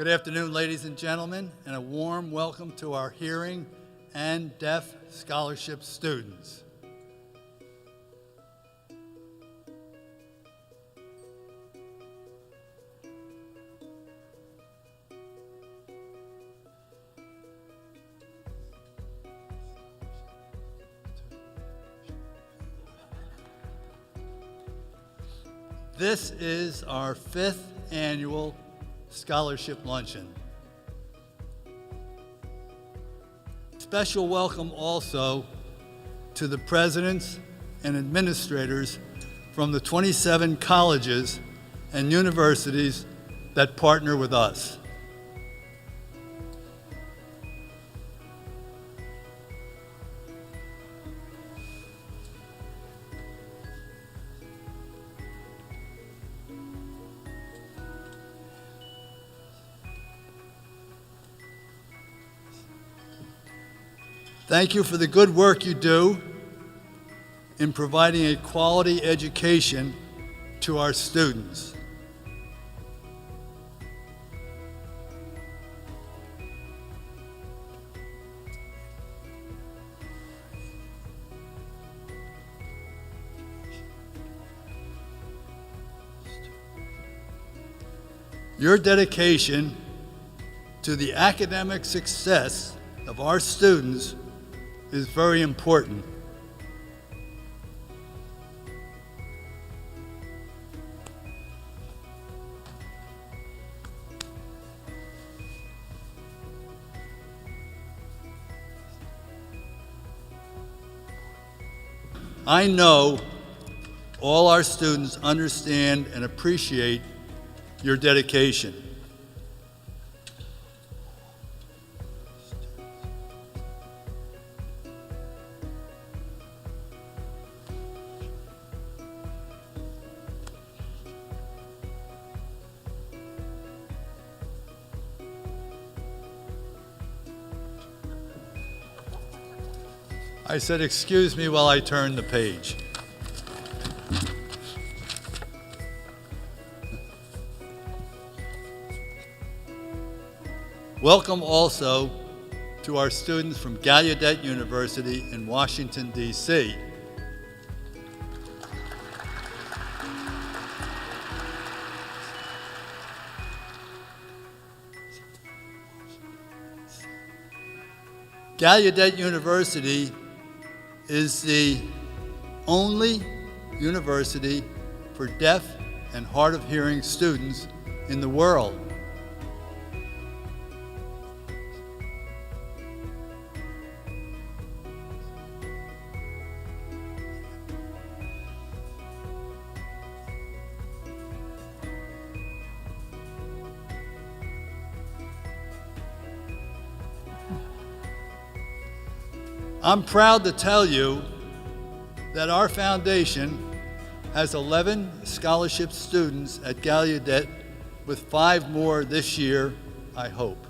Good afternoon, ladies and gentlemen, and a warm welcome to our hearing and deaf scholarship students. This is our 5th annual Scholarship Luncheon. Special welcome also to the presidents and administrators from the 27 colleges and universities that partner with us. Thank you for the good work you do in providing a quality education to our students. Your dedication to the academic success of our students is very important. I know all our students understand and appreciate your dedication. I said, excuse me while I turn the page. Welcome also to our students from Gallaudet University in Washington, D.C. Gallaudet University is the only university for deaf and hard of hearing students in the world. I'm proud to tell you that our foundation has 11 scholarship students at Gallaudet, with 5 more this year, I hope.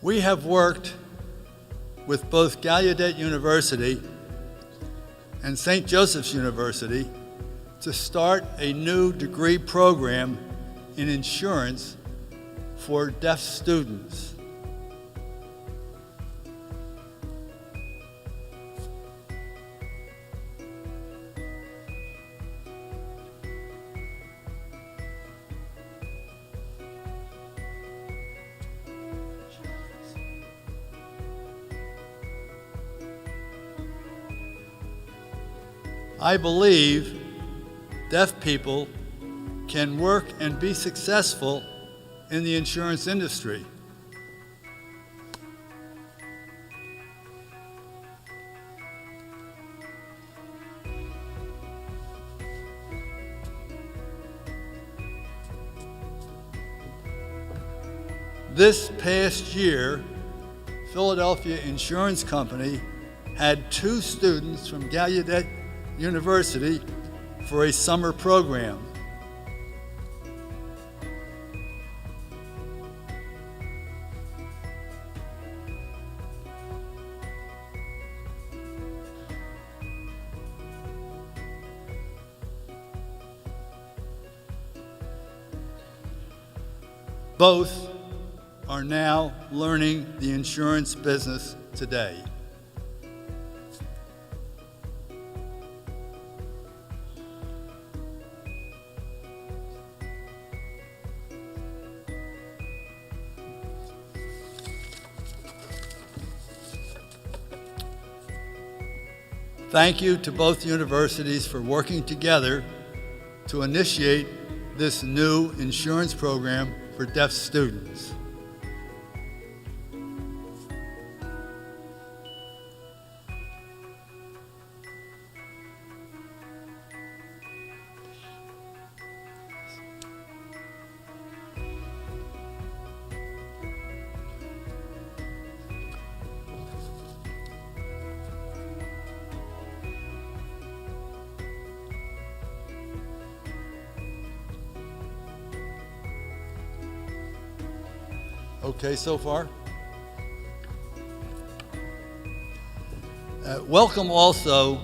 We have worked with both Gallaudet University and St. Joseph's University to start a new degree program in insurance for deaf students. I believe deaf people can work and be successful in the insurance industry. This past year, Philadelphia Insurance Company had 2 students from Gallaudet University for a summer program. Both are now learning the insurance business today. Thank you to both universities for working together to initiate this new insurance program for deaf students. Okay so far? Welcome also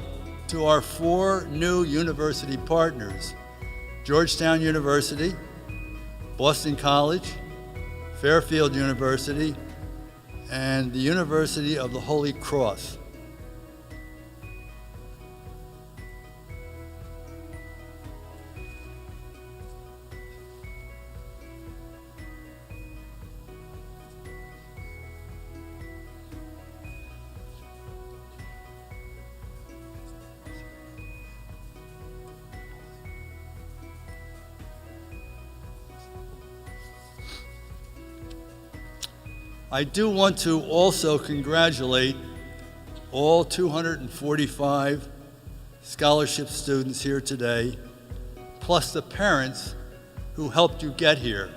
to our 4 new university partners: Georgetown University, Boston College, Fairfield University, and the University of the Holy Cross. I do want to also congratulate all 245 scholarship students here today, plus the parents who helped you get here.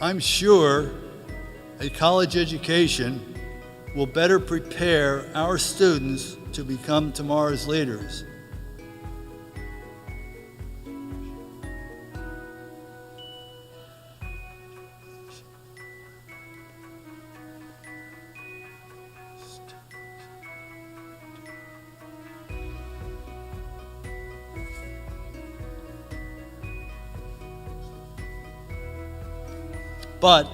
I'm sure a college education will better prepare our students to become tomorrow's leaders. But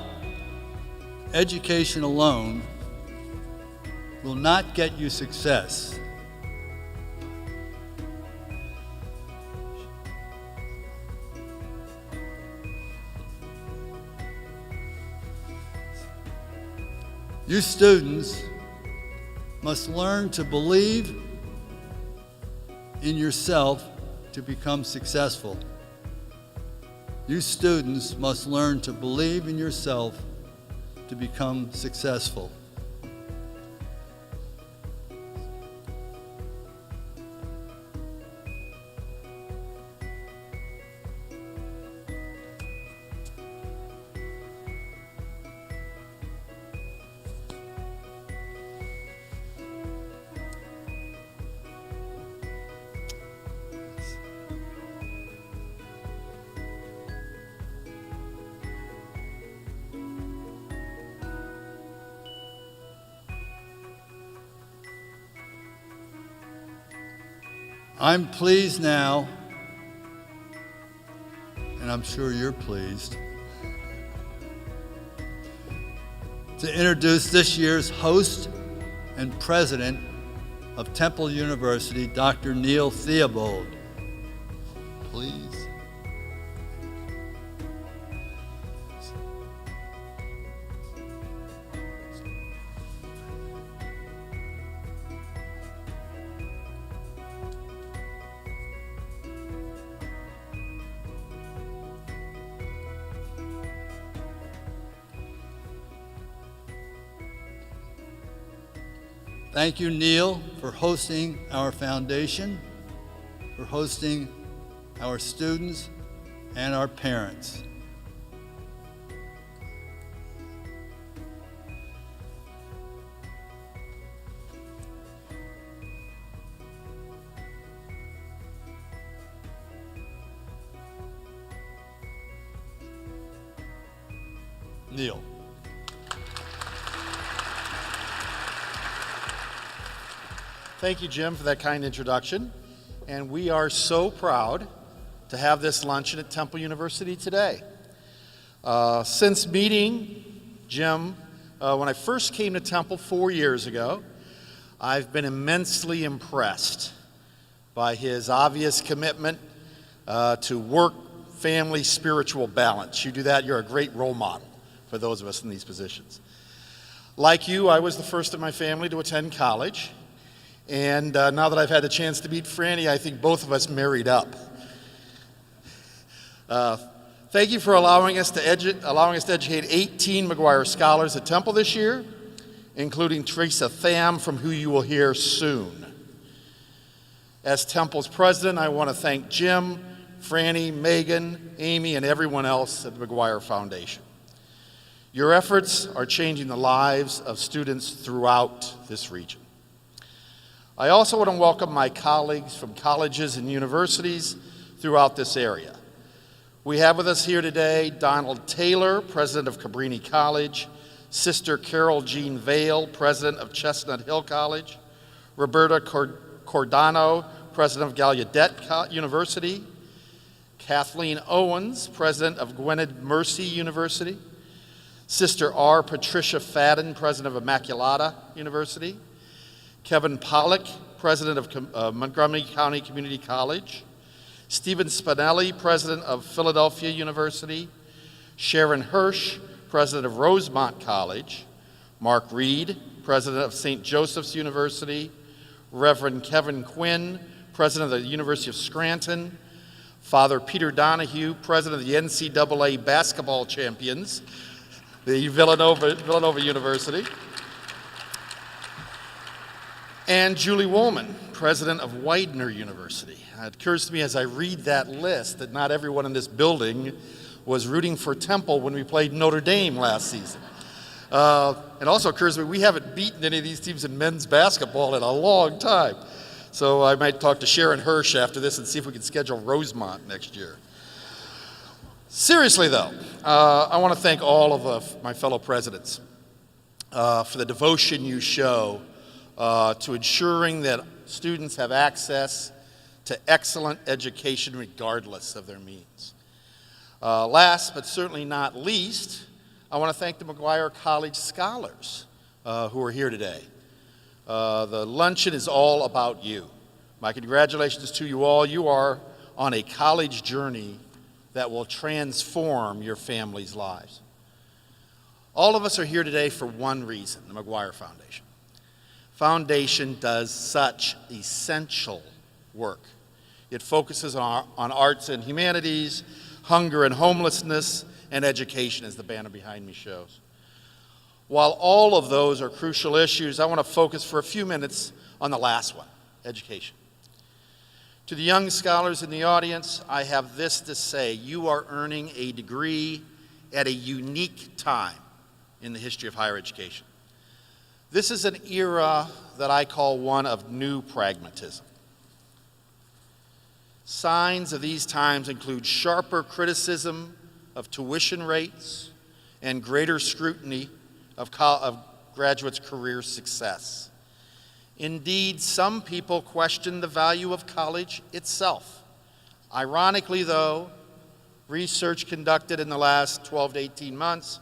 education alone will not get you success. You students must learn to believe in yourself to become successful. You students must learn to believe in yourself to become successful. I'm pleased now, and I'm sure you're pleased, to introduce this year's host and president of Temple University, Dr. Neil Theobald. Please. Thank you, Neil, for hosting our foundation, for hosting our students and our parents. Neil. Thank you, Jim, for that kind introduction. And we are so proud to have this luncheon at Temple University today. Since meeting Jim, when I first came to Temple 4 years ago, I've been immensely impressed by his obvious commitment to work, family, spiritual balance. You do that, you're a great role model for those of us in these positions. Like you, I was the first in my family to attend college. And now that I've had the chance to meet Franny, I think both of us married up. Thank you for allowing us to educate 18 Maguire scholars at Temple this year, including Teresa Tham, from who you will hear soon. As Temple's president, I want to thank Jim, Franny, Megan, Amy, and everyone else at the Maguire Foundation. Your efforts are changing the lives of students throughout this region. I also want to welcome my colleagues from colleges and universities throughout this area. We have with us here today Donald Taylor, president of Cabrini College, Sister Carol Jean Vale, president of Chestnut Hill College, Roberta Cordano, president of Gallaudet University, Kathleen Owens, president of Gwynedd Mercy University, Sister R. Patricia Fadden, president of Immaculata University, Kevin Pollack, president of Montgomery County Community College, Stephen Spinelli, president of Philadelphia University, Sharon Hirsch, president of Rosemont College, Mark Reed, president of St. Joseph's University, Reverend Kevin Quinn, president of the University of Scranton, Father Peter Donahue, president of the NCAA basketball champions, the Villanova University, and Julie Woolman, president of Widener University. It occurs to me as I read that list that not everyone in this building was rooting for Temple when we played Notre Dame last season. It also occurs to me we haven't beaten any of these teams in men's basketball in a long time. So I might talk to Sharon Hirsch after this and see if we can schedule Rosemont next year. Seriously though, I want to thank all of my fellow presidents for the devotion you show to ensuring that students have access to excellent education regardless of their means. Last but certainly not least, I want to thank the Maguire College scholars who are here today. The luncheon is all about you. My congratulations to you all. You are on a college journey that will transform your family's lives. All of us are here today for one reason, the Maguire Foundation. Foundation does such essential work. It focuses on arts and humanities, hunger and homelessness, and education, as the banner behind me shows. While all of those are crucial issues, I want to focus for a few minutes on the last one, education. To the young scholars in the audience, I have this to say: you are earning a degree at a unique time in the history of higher education. This is an era that I call one of new pragmatism. Signs of these times include sharper criticism of tuition rates and greater scrutiny of graduates' career success. Indeed, some people question the value of college itself. Ironically, though, research conducted in the last 12 to 18 months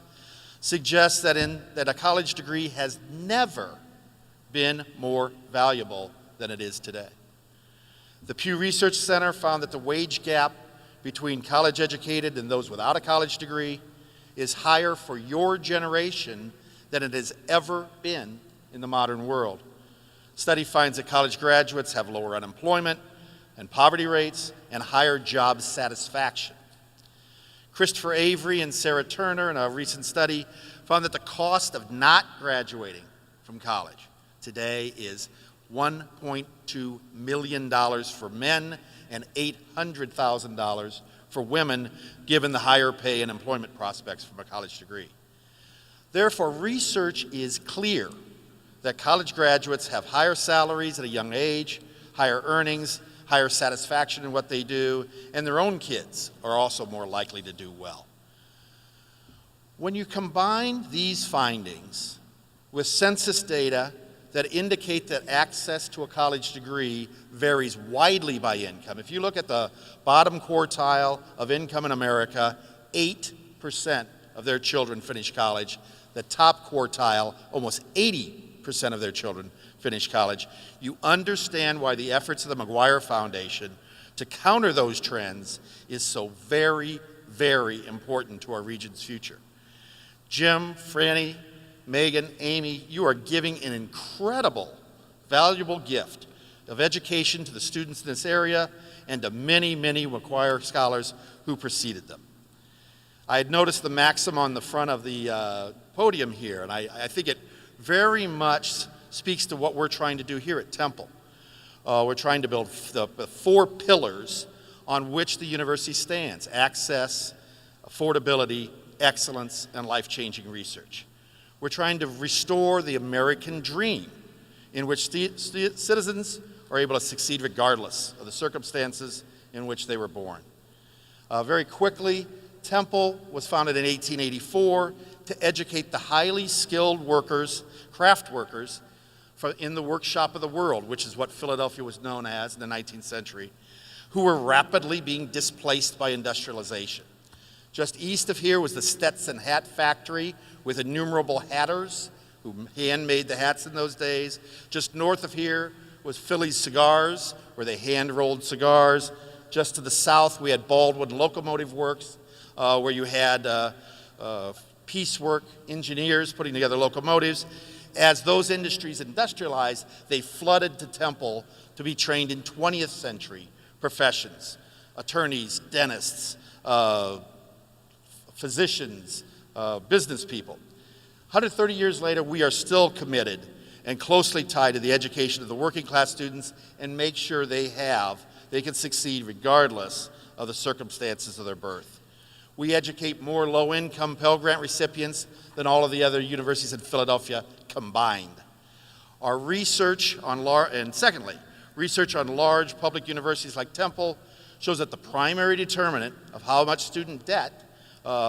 suggests that a college degree has never been more valuable than it is today. The Pew Research Center found that the wage gap between college-educated and those without a college degree is higher for your generation than it has ever been in the modern world. Study finds that college graduates have lower unemployment and poverty rates and higher job satisfaction. Christopher Avery and Sarah Turner, in a recent study, found that the cost of not graduating from college, today is $1.2 million for men and $800,000 for women, given the higher pay and employment prospects from a college degree. Therefore, research is clear that college graduates have higher salaries at a young age, higher earnings, higher satisfaction in what they do, and their own kids are also more likely to do well. When you combine these findings with census data that indicate that access to a college degree varies widely by income, if you look at the bottom quartile of income in America, 8% of their children finish college. The top quartile, almost 80% of their children finish college. You understand why the efforts of the Maguire Foundation to counter those trends is so very, very important to our region's future. Jim, Franny, Megan, Amy, you are giving an incredible, valuable gift of education to the students in this area and to many, many Maguire scholars who preceded them. I had noticed the maxim on the front of the podium here, and I think it very much speaks to what we're trying to do here at Temple. We're trying to build the 4 pillars on which the university stands: access, affordability, excellence, and life-changing research. We're trying to restore the American dream in which citizens are able to succeed regardless of the circumstances in which they were born. Very quickly, Temple was founded in 1884 to educate the highly skilled workers, craft workers, in the workshop of the world, which is what Philadelphia was known as in the 19th century, who were rapidly being displaced by industrialization. Just east of here was the Stetson hat factory with innumerable hatters who hand-made the hats in those days. Just north of here was Philly's Cigars, where they hand-rolled cigars. Just to the south, we had Baldwin Locomotive Works, where you had piecework engineers putting together locomotives. As those industries industrialized, they flooded to Temple to be trained in 20th century professions: attorneys, dentists, physicians, business people. 130 years later, we are still committed and closely tied to the education of the working class students and make sure they can succeed regardless of the circumstances of their birth. We educate more low-income Pell Grant recipients than all of the other universities in Philadelphia combined. Our research on research on large public universities like Temple shows that the primary determinant of how much student debt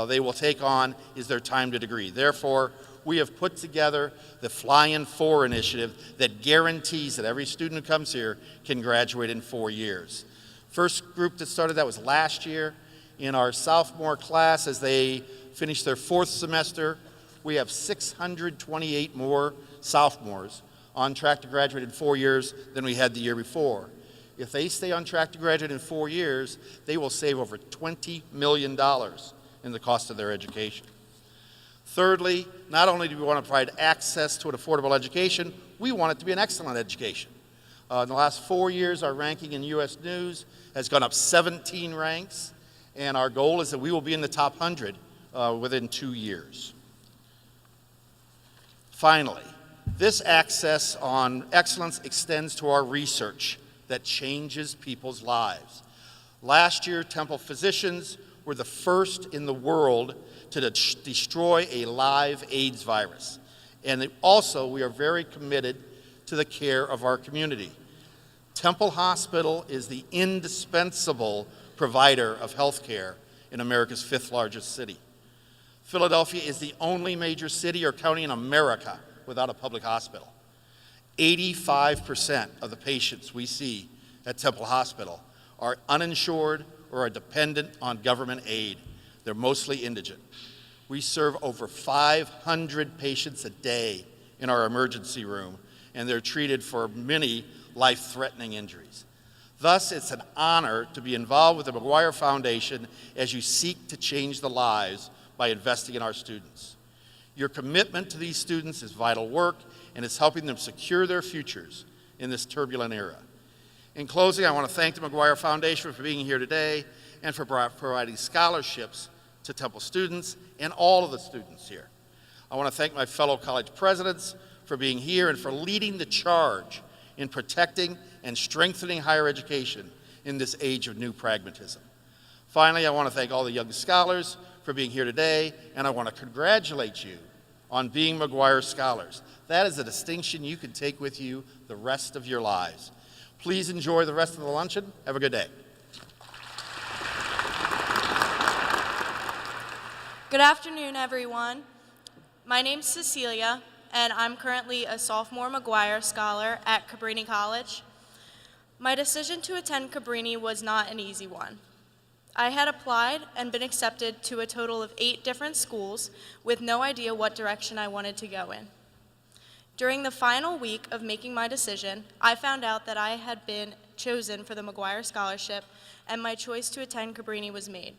they will take on is their time to degree. Therefore, we have put together the Fly-In 4 initiative that guarantees that every student who comes here can graduate in 4 years. First group that started that was last year. In our sophomore class, as they finish their 4th semester, we have 628 more sophomores on track to graduate in 4 years than we had the year before. If they stay on track to graduate in 4 years, they will save over $20 million in the cost of their education. Thirdly, not only do we want to provide access to an affordable education, we want it to be an excellent education. In the last 4 years, our ranking in U.S. News has gone up 17 ranks, and our goal is that we will be in the top 100 within 2 years. Finally, this access on excellence extends to our research that changes people's lives. Last year, Temple physicians were the first in the world to destroy a live AIDS virus. And also, we are very committed to the care of our community. Temple Hospital is the indispensable provider of health care in America's 5th largest city. Philadelphia is the only major city or county in America without a public hospital. 85% of the patients we see at Temple Hospital are uninsured or are dependent on government aid. They're mostly indigent. We serve over 500 patients a day in our emergency room, and they're treated for many life-threatening injuries. Thus, it's an honor to be involved with the Maguire Foundation as you seek to change the lives by investing in our students. Your commitment to these students is vital work, and it's helping them secure their futures in this turbulent era. In closing, I want to thank the Maguire Foundation for being here today and for providing scholarships to Temple students and all of the students here. I want to thank my fellow college presidents for being here and for leading the charge in protecting and strengthening higher education in this age of new pragmatism. Finally, I want to thank all the young scholars for being here today, and I want to congratulate you on being Maguire Scholars. That is a distinction you can take with you the rest of your lives. Please enjoy the rest of the luncheon. Have a good day. Good afternoon, everyone. My name's Cecilia, and I'm currently a sophomore Maguire Scholar at Cabrini College. My decision to attend Cabrini was not an easy one. I had applied and been accepted to a total of 8 different schools with no idea what direction I wanted to go in. During the final week of making my decision, I found out that I had been chosen for the Maguire Scholarship, and my choice to attend Cabrini was made.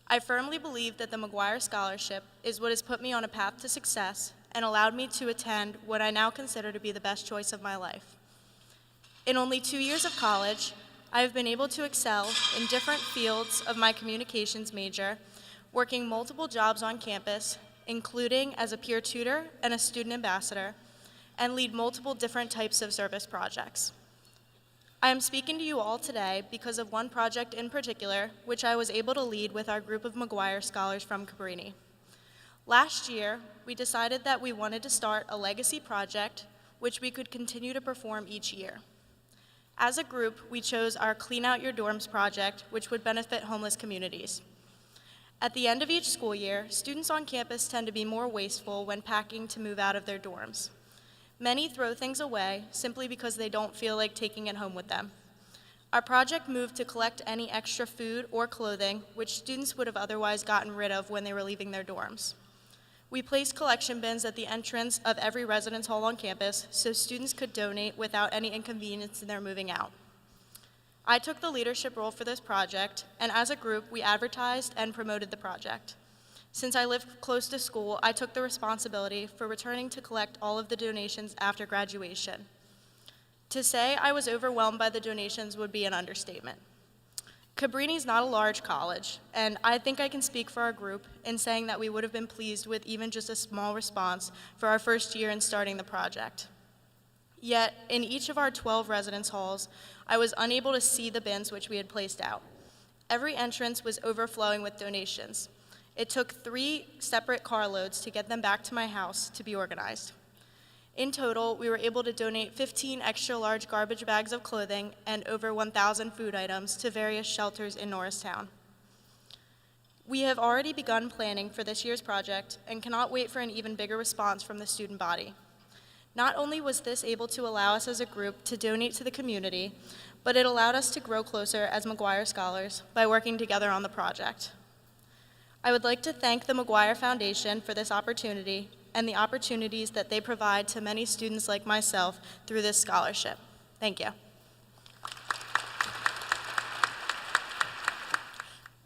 I firmly believe that the Maguire Scholarship is what has put me on a path to success and allowed me to attend what I now consider to be the best choice of my life. In only 2 years of college, I have been able to excel in different fields of my communications major, working multiple jobs on campus, including as a peer tutor and a student ambassador, and lead multiple different types of service projects. I am speaking to you all today because of one project in particular, which I was able to lead with our group of Maguire Scholars from Cabrini. Last year, we decided that we wanted to start a legacy project which we could continue to perform each year. As a group, we chose our Clean Out Your Dorms project, which would benefit homeless communities. At the end of each school year, students on campus tend to be more wasteful when packing to move out of their dorms. Many throw things away simply because they don't feel like taking it home with them. Our project moved to collect any extra food or clothing which students would have otherwise gotten rid of when they were leaving their dorms. We placed collection bins at the entrance of every residence hall on campus so students could donate without any inconvenience in their moving out. I took the leadership role for this project, and as a group, we advertised and promoted the project. Since I live close to school, I took the responsibility for returning to collect all of the donations after graduation. To say I was overwhelmed by the donations would be an understatement. Cabrini is not a large college, and I think I can speak for our group in saying that we would have been pleased with even just a small response for our first year in starting the project. Yet, in each of our 12 residence halls, I was unable to see the bins which we had placed out. Every entrance was overflowing with donations. It took 3 separate carloads to get them back to my house to be organized. In total, we were able to donate 15 extra large garbage bags of clothing and over 1,000 food items to various shelters in Norristown. We have already begun planning for this year's project and cannot wait for an even bigger response from the student body. Not only was this able to allow us as a group to donate to the community, but it allowed us to grow closer as Maguire Scholars by working together on the project. I would like to thank the Maguire Foundation for this opportunity and the opportunities that they provide to many students like myself through this scholarship. Thank you.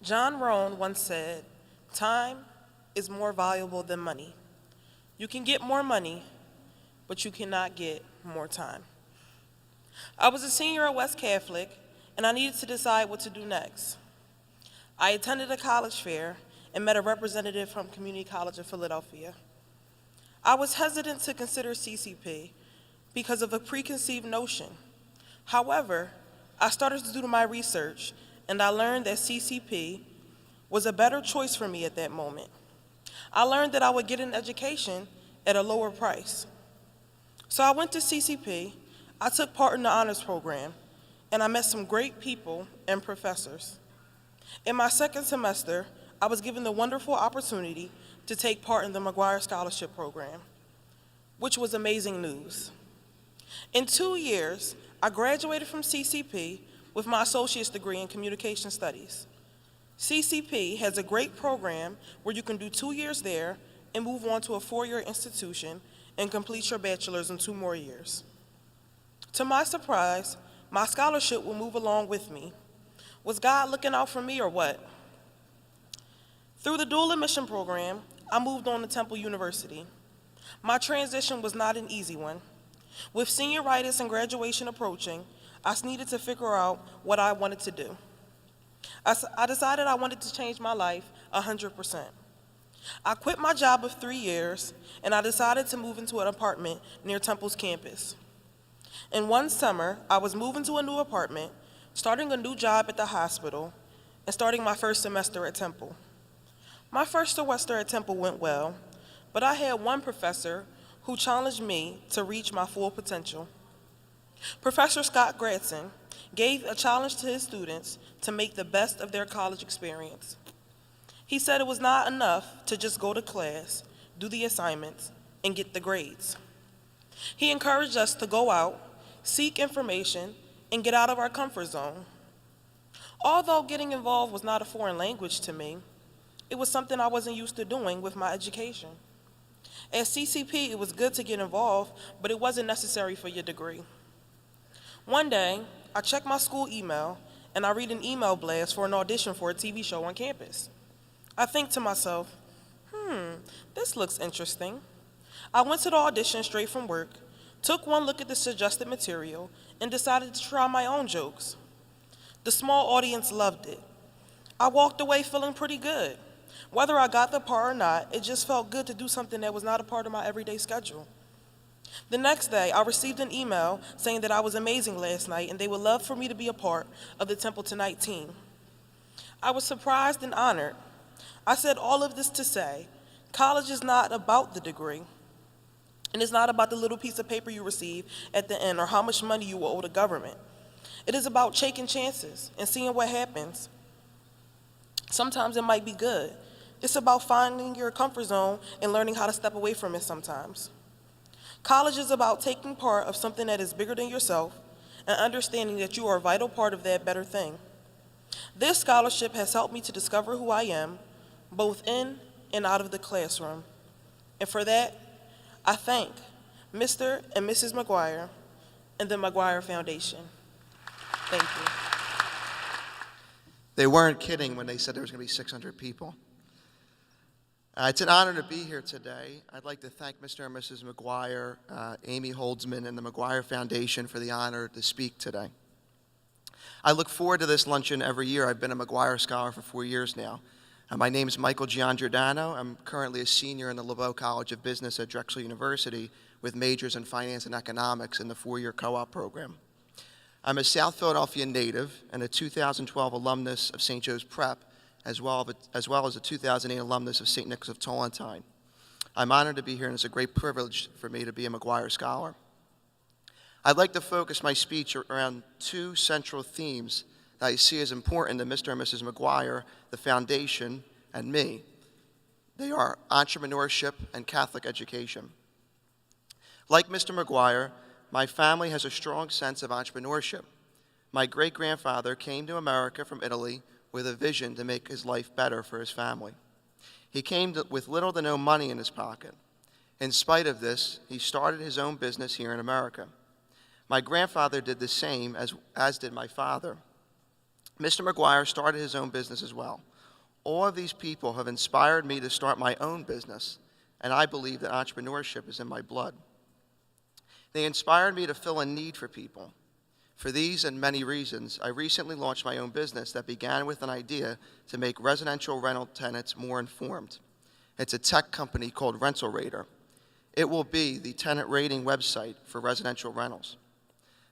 John Rohn once said, "Time is more valuable than money. You can get more money, but you cannot get more time." I was a senior at West Catholic, and I needed to decide what to do next. I attended a college fair and met a representative from Community College of Philadelphia. I was hesitant to consider CCP because of a preconceived notion. However, I started to do my research, and I learned that CCP was a better choice for me at that moment. I learned that I would get an education at a lower price. So I went to CCP, I took part in the honors program, and I met some great people and professors. In my second semester, I was given the wonderful opportunity to take part in the Maguire Scholarship Program, which was amazing news. In 2 years, I graduated from CCP with my associate's degree in communication studies. CCP has a great program where you can do 2 years there and move on to a 4-year institution and complete your bachelor's in 2 more years. To my surprise, my scholarship will move along with me. Was God looking out for me or what? Through the dual admission program, I moved on to Temple University. My transition was not an easy one. With senioritis and graduation approaching, I needed to figure out what I wanted to do. I decided I wanted to change my life 100%. I quit my job of 3 years, and I decided to move into an apartment near Temple's campus. And one summer, I was moving to a new apartment, starting a new job at the hospital, and starting my first semester at Temple. My first semester at Temple went well, but I had one professor who challenged me to reach my full potential. Professor Scott Gradson gave a challenge to his students to make the best of their college experience. He said it was not enough to just go to class, do the assignments, and get the grades. He encouraged us to go out, seek information, and get out of our comfort zone. Although getting involved was not a foreign language to me, it was something I wasn't used to doing with my education. At CCP, it was good to get involved, but it wasn't necessary for your degree. One day, I checked my school email, and I read an email blast for an audition for a TV show on campus. I think to myself, this looks interesting. I went to the audition straight from work, took one look at the suggested material, and decided to try my own jokes. The small audience loved it. I walked away feeling pretty good. Whether I got the part or not, it just felt good to do something that was not a part of my everyday schedule. The next day, I received an email saying that I was amazing last night and they would love for me to be a part of the Temple Tonight team. I was surprised and honored. I said all of this to say, college is not about the degree, and it's not about the little piece of paper you receive at the end or how much money you will owe the government. It is about taking chances and seeing what happens. Sometimes it might be good. It's about finding your comfort zone and learning how to step away from it sometimes. College is about taking part of something that is bigger than yourself and understanding that you are a vital part of that better thing. This scholarship has helped me to discover who I am, both in and out of the classroom. And for that, I thank Mr. and Mrs. Maguire and the Maguire Foundation. Thank you. They weren't kidding when they said there was going to be 600 people. It's an honor to be here today. I'd like to thank Mr. and Mrs. Maguire, Amy Holdsman, and the Maguire Foundation for the honor to speak today. I look forward to this luncheon every year. I've been a Maguire Scholar for 4 years now. My name is Michael Giangiordano. I'm currently a senior in the LeBeau College of Business at Drexel University with majors in finance and economics in the 4-year co-op program. I'm a South Philadelphia native and a 2012 alumnus of St. Joe's Prep, as well as a 2008 alumnus of St. Nicholas of Tolentine. I'm honored to be here, and it's a great privilege for me to be a Maguire Scholar. I'd like to focus my speech around 2 central themes that I see as important to Mr. and Mrs. Maguire, the foundation, and me. They are entrepreneurship and Catholic education. Like Mr. Maguire, my family has a strong sense of entrepreneurship. My great-grandfather came to America from Italy with a vision to make his life better for his family. He came with little to no money in his pocket. In spite of this, he started his own business here in America. My grandfather did the same, as did my father. Mr. Maguire started his own business as well. All of these people have inspired me to start my own business, and I believe that entrepreneurship is in my blood. They inspired me to fill a need for people. For these and many reasons, I recently launched my own business that began with an idea to make residential rental tenants more informed. It's a tech company called Rental Rater. It will be the tenant rating website for residential rentals.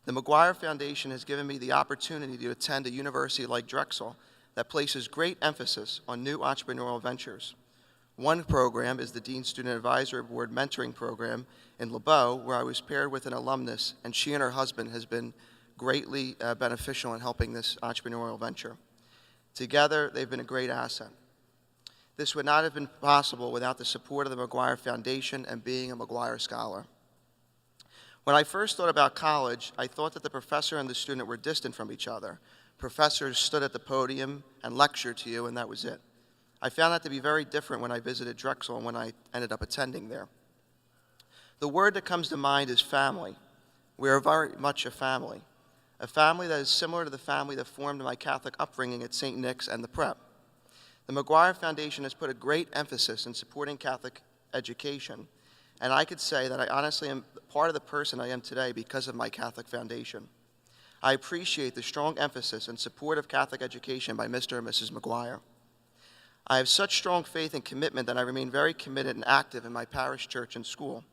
The Maguire Foundation has given me the opportunity to attend a university like Drexel that places great emphasis on new entrepreneurial ventures. One program is the Dean Student Advisory Board Mentoring Program in LeBeau, where I was paired with an alumnus, and she and her husband has been greatly beneficial in helping this entrepreneurial venture. Together, they've been a great asset. This would not have been possible without the support of the Maguire Foundation and being a Maguire Scholar. When I first thought about college, I thought that the professor and the student were distant from each other. Professors stood at the podium and lectured to you, and that was it. I found that to be very different when I visited Drexel and when I ended up attending there. The word that comes to mind is family. We are very much a family that is similar to the family that formed my Catholic upbringing at St. Nick's and the Prep. The Maguire Foundation has put a great emphasis in supporting Catholic education, and I could say that I honestly am part of the person I am today because of my Catholic foundation. I appreciate the strong emphasis and support of Catholic education by Mr. and Mrs. Maguire. I have such strong faith and commitment that I remain very committed and active in my parish church and school,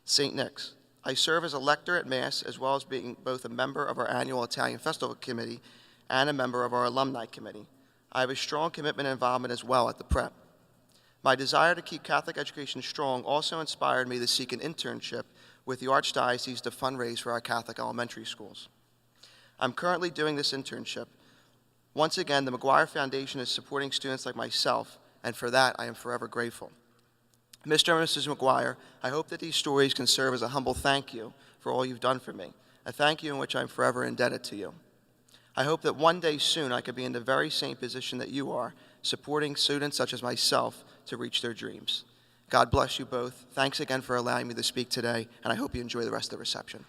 St. Nick's. I serve as a lector at Mass, as well as being both a member of our annual Italian Festival Committee and a member of our Alumni Committee. I have a strong commitment and involvement as well at the Prep. My desire to keep Catholic education strong also inspired me to seek an internship with the Archdiocese to fundraise for our Catholic elementary schools. I'm currently doing this internship. Once again, the Maguire Foundation is supporting students like myself, and for that I am forever grateful. Mr. and Mrs. Maguire, I hope that these stories can serve as a humble thank you for all you've done for me, a thank you in which I'm forever indebted to you. I hope that one day soon I could be in the very same position that you are, supporting students such as myself to reach their dreams. God bless you both. Thanks again for allowing me to speak today, and I hope you enjoy the rest of the reception.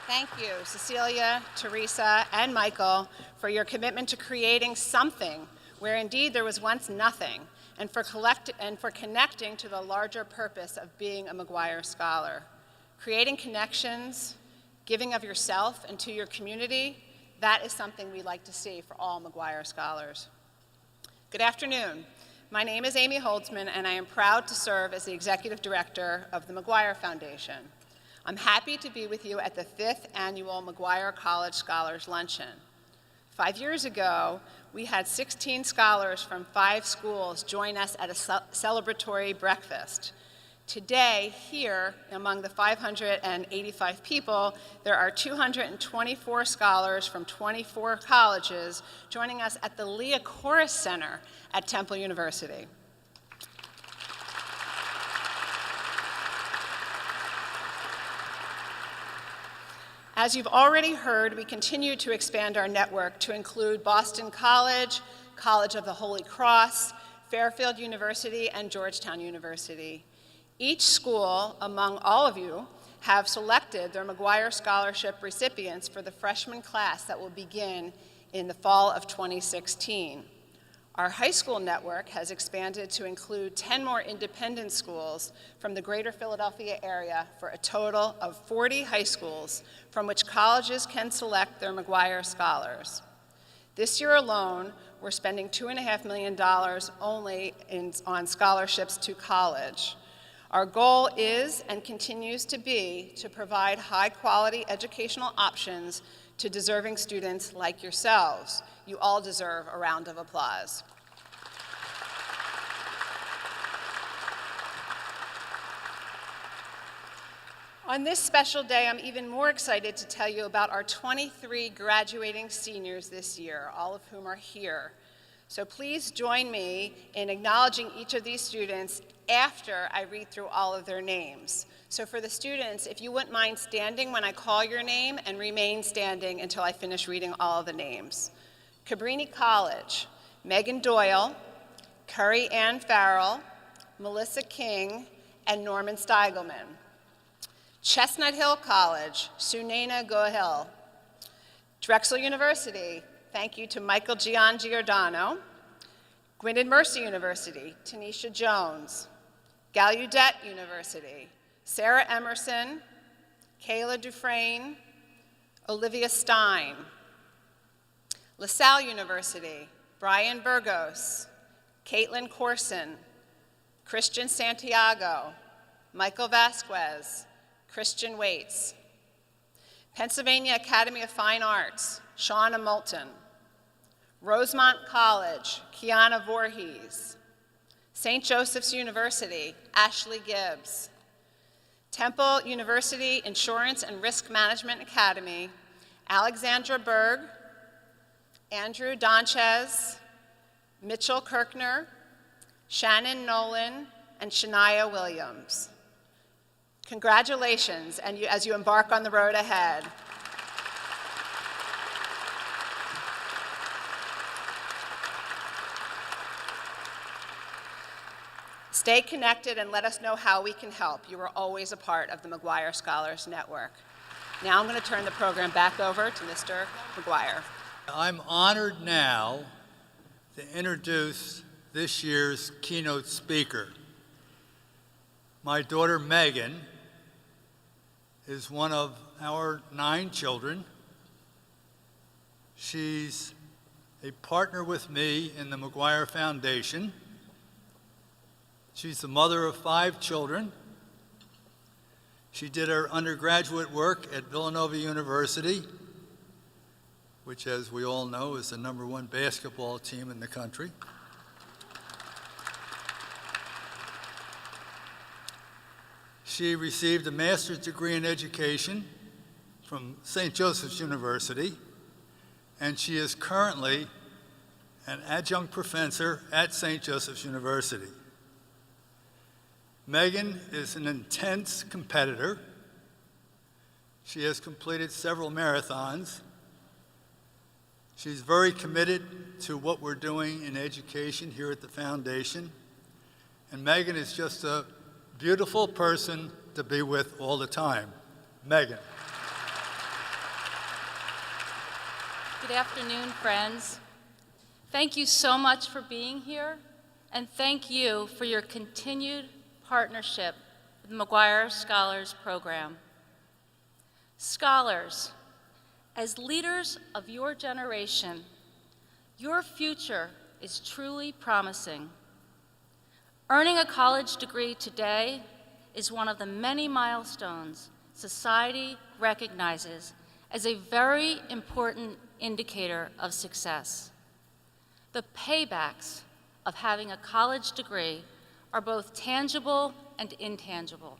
Thank you, Cecilia, Teresa, and Michael, for your commitment to creating something where indeed there was once nothing, and for connecting to the larger purpose of being a Maguire Scholar. Creating connections, giving of yourself and to your community, that is something we like to see for all Maguire Scholars. Good afternoon. My name is Amy Holtzman, and I am proud to serve as the Executive Director of the Maguire Foundation. I'm happy to be with you at the 5th Annual Maguire College Scholars Luncheon. 5 years ago, we had 16 scholars from 5 schools join us at a celebratory breakfast. Today, here, among the 585 people, there are 224 scholars from 24 colleges joining us at the Leah Chorus Center at Temple University. As you've already heard, we continue to expand our network to include Boston College, College of the Holy Cross, Fairfield University, and Georgetown University. Each school, among all of you, have selected their Maguire Scholarship recipients for the freshman class that will begin in the fall of 2016. Our high school network has expanded to include 10 more independent schools from the greater Philadelphia area for a total of 40 high schools from which colleges can select their Maguire Scholars. This year alone, we're spending $2.5 million only on scholarships to college. Our goal is and continues to be to provide high-quality educational options to deserving students like yourselves. You all deserve a round of applause. On this special day, I'm even more excited to tell you about our 23 graduating seniors this year, all of whom are here. So please join me in acknowledging each of these students after I read through all of their names. So for the students, if you wouldn't mind standing when I call your name and remain standing until I finish reading all of the names. Cabrini College, Megan Doyle, Curry Ann Farrell, Melissa King, and Norman Steigelman. Chestnut Hill College, Sunena Gohil. Drexel University, thank you to Michael Gian Giordano. Gwynedd Mercy University, Tanisha Jones. Gallaudet University, Sarah Emerson, Kayla Dufresne, Olivia Stein. LaSalle University, Brian Burgos, Caitlin Corson, Christian Santiago, Michael Vasquez, Christian Waits. Pennsylvania Academy of Fine Arts, Shauna Moulton. Rosemont College, Kiana Voorhees. St. Joseph's University, Ashley Gibbs. Temple University Insurance and Risk Management Academy, Alexandra Berg, Andrew Donchez, Mitchell Kirkner, Shannon Nolan, and Shania Williams. Congratulations, and as you embark on the road ahead. Stay connected and let us know how we can help. You are always a part of the Maguire Scholars Network. Now I'm going to turn the program back over to Mr. Maguire. I'm honored now to introduce this year's keynote speaker. My daughter Megan is one of our 9 children. She's a partner with me in the Maguire Foundation. She's the mother of 5 children. She did her undergraduate work at Villanova University, which, as we all know, is the #1 basketball team in the country. She received a master's degree in education from St. Joseph's University, and she is currently an adjunct professor at St. Joseph's University. Megan is an intense competitor. She has completed several marathons. She's very committed to what we're doing in education here at the foundation. And Megan is just a beautiful person to be with all the time. Megan. Good afternoon, friends. Thank you so much for being here, and thank you for your continued partnership with the Maguire Scholars Program. Scholars, as leaders of your generation, your future is truly promising. Earning a college degree today is one of the many milestones society recognizes as a very important indicator of success. The paybacks of having a college degree are both tangible and intangible,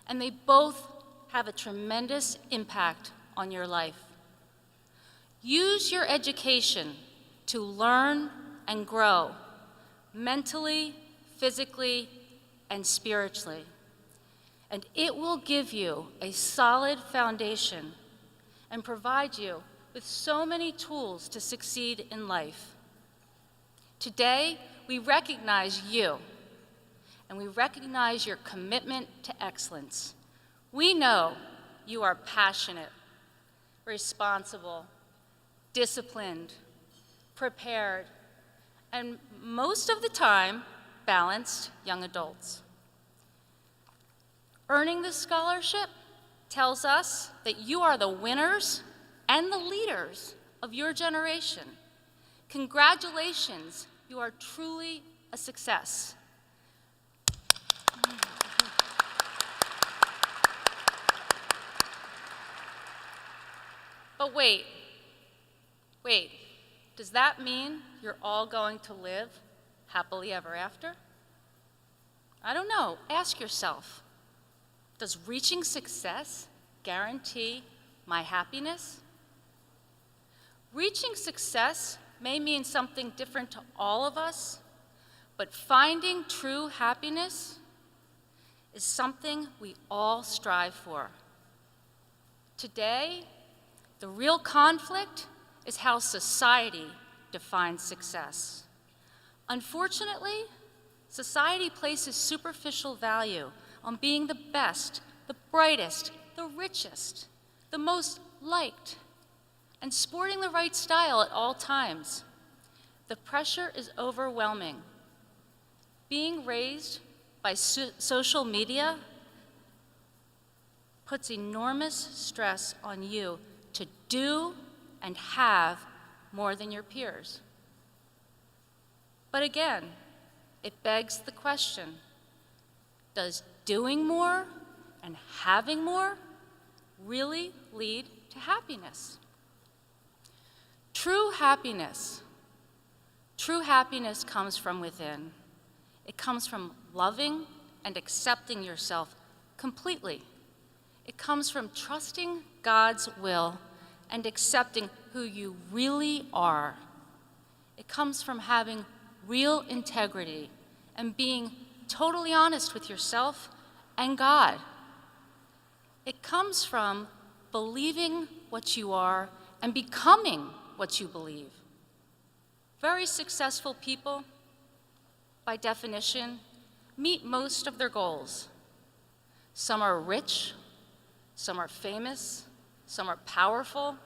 and they both have a tremendous impact on your life. Use your education to learn and grow mentally, physically, and spiritually, and it will give you a solid foundation and provide you with so many tools to succeed in life. Today, we recognize you, and we recognize your commitment to excellence. We know you are passionate, responsible, disciplined, prepared, and most of the time, balanced young adults. Earning this scholarship tells us that you are the winners and the leaders of your generation. Congratulations, you are truly a success. But wait, does that mean you're all going to live happily ever after? I don't know, ask yourself, does reaching success guarantee my happiness? Reaching success may mean something different to all of us, but finding true happiness is something we all strive for. Today, the real conflict is how society defines success. Unfortunately, society places superficial value on being the best, the brightest, the richest, the most liked, and sporting the right style at all times. The pressure is overwhelming. Being raised by social media puts enormous stress on you to do and have more than your peers. But again, it begs the question, does doing more and having more really lead to happiness? True happiness comes from within. It comes from loving and accepting yourself completely. It comes from trusting God's will and accepting who you really are. It comes from having real integrity and being totally honest with yourself and God. It comes from believing what you are and becoming what you believe. Very successful people, by definition, meet most of their goals. Some are rich, some are famous, some are powerful,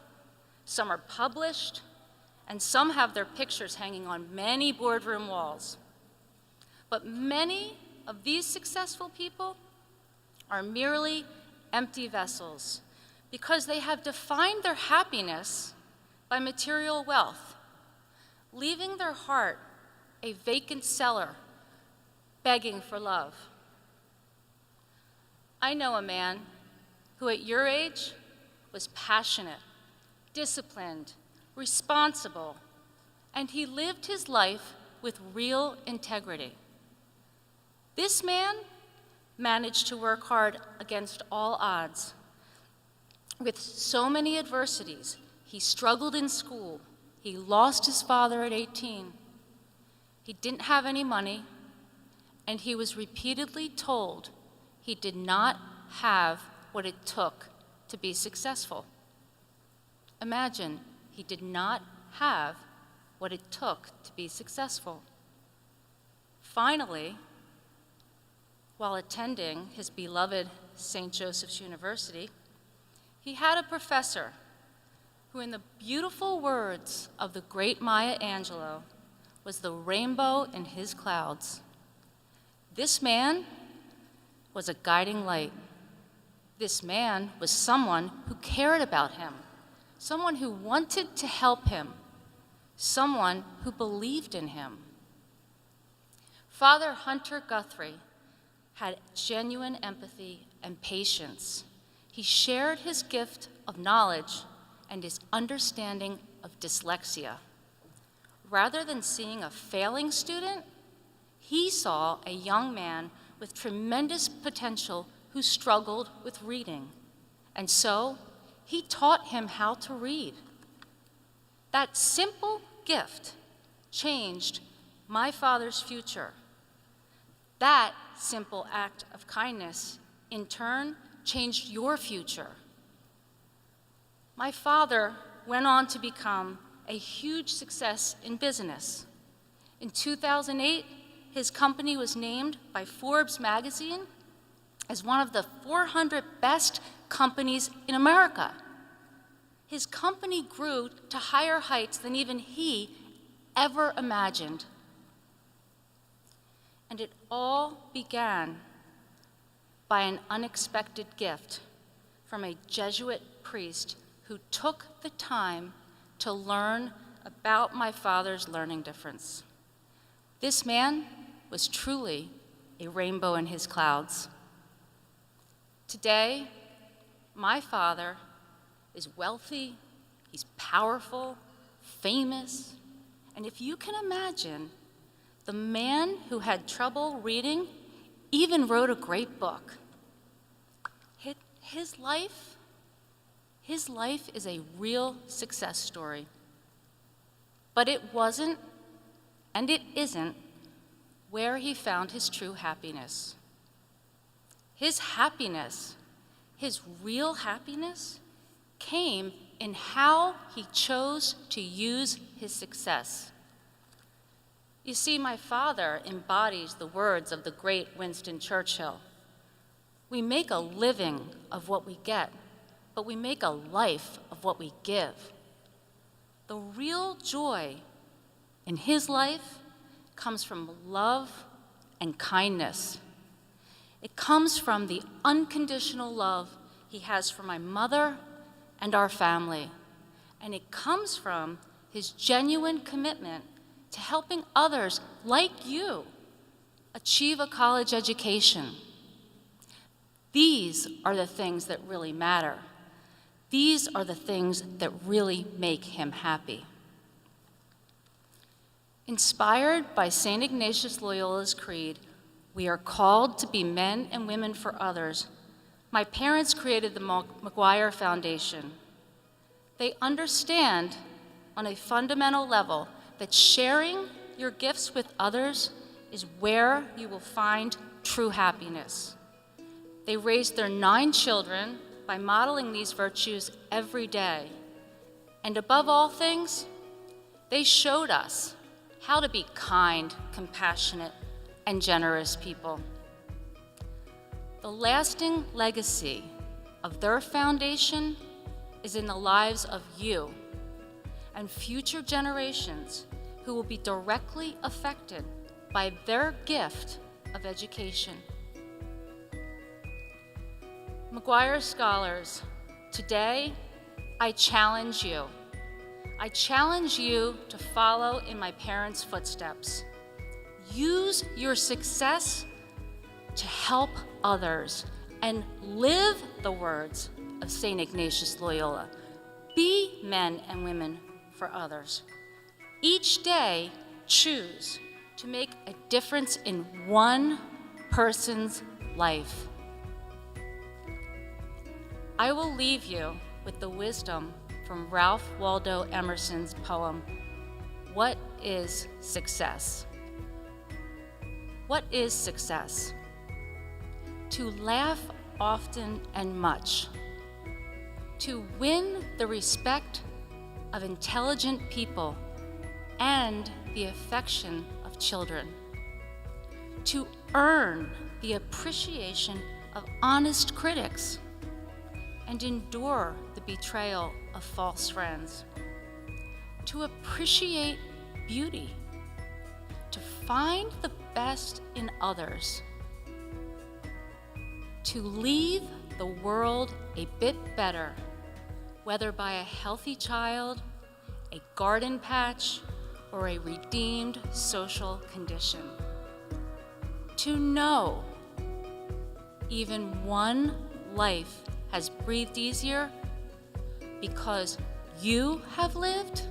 some are published, and some have their pictures hanging on many boardroom walls. But many of these successful people are merely empty vessels because they have defined their happiness by material wealth. leaving their heart a vacant cellar, begging for love. I know a man who at your age was passionate, disciplined, responsible, and he lived his life with real integrity. This man managed to work hard against all odds. With so many adversities, he struggled in school. He lost his father at 18. He didn't have any money, and he was repeatedly told he did not have what it took to be successful. Imagine, he did not have what it took to be successful. Finally, while attending his beloved St. Joseph's University, he had a professor who, in the beautiful words of the great Maya Angelou, was the rainbow in his clouds. This man was a guiding light. This man was someone who cared about him, someone who wanted to help him, someone who believed in him. Father Hunter Guthrie had genuine empathy and patience. He shared his gift of knowledge and his understanding of dyslexia. Rather than seeing a failing student, he saw a young man with tremendous potential who struggled with reading. And so he taught him how to read. That simple gift changed my father's future. That simple act of kindness, in turn, changed your future. My father went on to become a huge success in business. In 2008, his company was named by Forbes magazine as one of the 400 best companies in America. His company grew to higher heights than even he ever imagined. And it all began by an unexpected gift from a Jesuit priest who took the time to learn about my father's learning difference. This man was truly a rainbow in his clouds. Today, my father is wealthy, he's powerful, famous, and if you can imagine, the man who had trouble reading even wrote a great book. His life is a real success story. But it wasn't, and it isn't, where he found his true happiness. His happiness, his real happiness, came in how he chose to use his success. You see, my father embodies the words of the great Winston Churchill. We make a living of what we get, but we make a life of what we give. The real joy in his life comes from love and kindness. It comes from the unconditional love he has for my mother and our family. And it comes from his genuine commitment to helping others like you achieve a college education. These are the things that really matter. These are the things that really make him happy. Inspired by St. Ignatius Loyola's creed, we are called to be men and women for others. My parents created the Maguire Foundation. They understand on a fundamental level that sharing your gifts with others is where you will find true happiness. They raised their 9 children by modeling these virtues every day. And above all things, they showed us how to be kind, compassionate, and generous people. The lasting legacy of their foundation is in the lives of you and future generations who will be directly affected by their gift of education. Maguire Scholars, today I challenge you. I challenge you to follow in my parents' footsteps. Use your success to help others and live the words of St. Ignatius Loyola. Be men and women for others. Each day, choose to make a difference in one person's life. I will leave you with the wisdom from Ralph Waldo Emerson's poem, What is Success? What is success? To laugh often and much, to win the respect of intelligent people and the affection of children, to earn the appreciation of honest critics and endure the betrayal of false friends, to appreciate beauty, to find the best in others, to leave the world a bit better, whether by a healthy child, a garden patch, or a redeemed social condition. To know even one life has breathed easier because you have lived,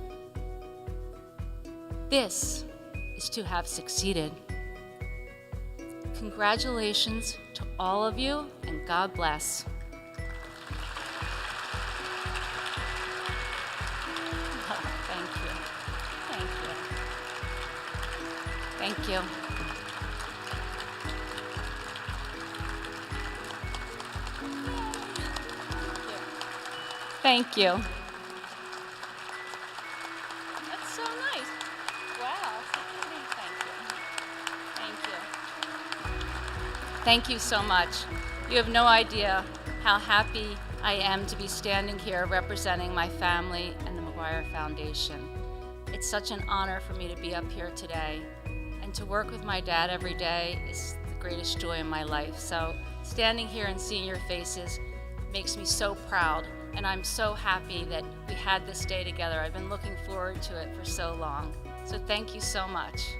this is to have succeeded. Congratulations to all of you, and God bless. Thank you. Thank you. Thank you. Thank you. That's so nice. Wow. Thank you. Thank you so much. You have no idea how happy I am to be standing here representing my family and the Maguire Foundation. It's such an honor for me to be up here today, and to work with my dad every day is the greatest joy in my life. So standing here and seeing your faces makes me so proud, and I'm so happy that we had this day together. I've been looking forward to it for so long. So thank you so much.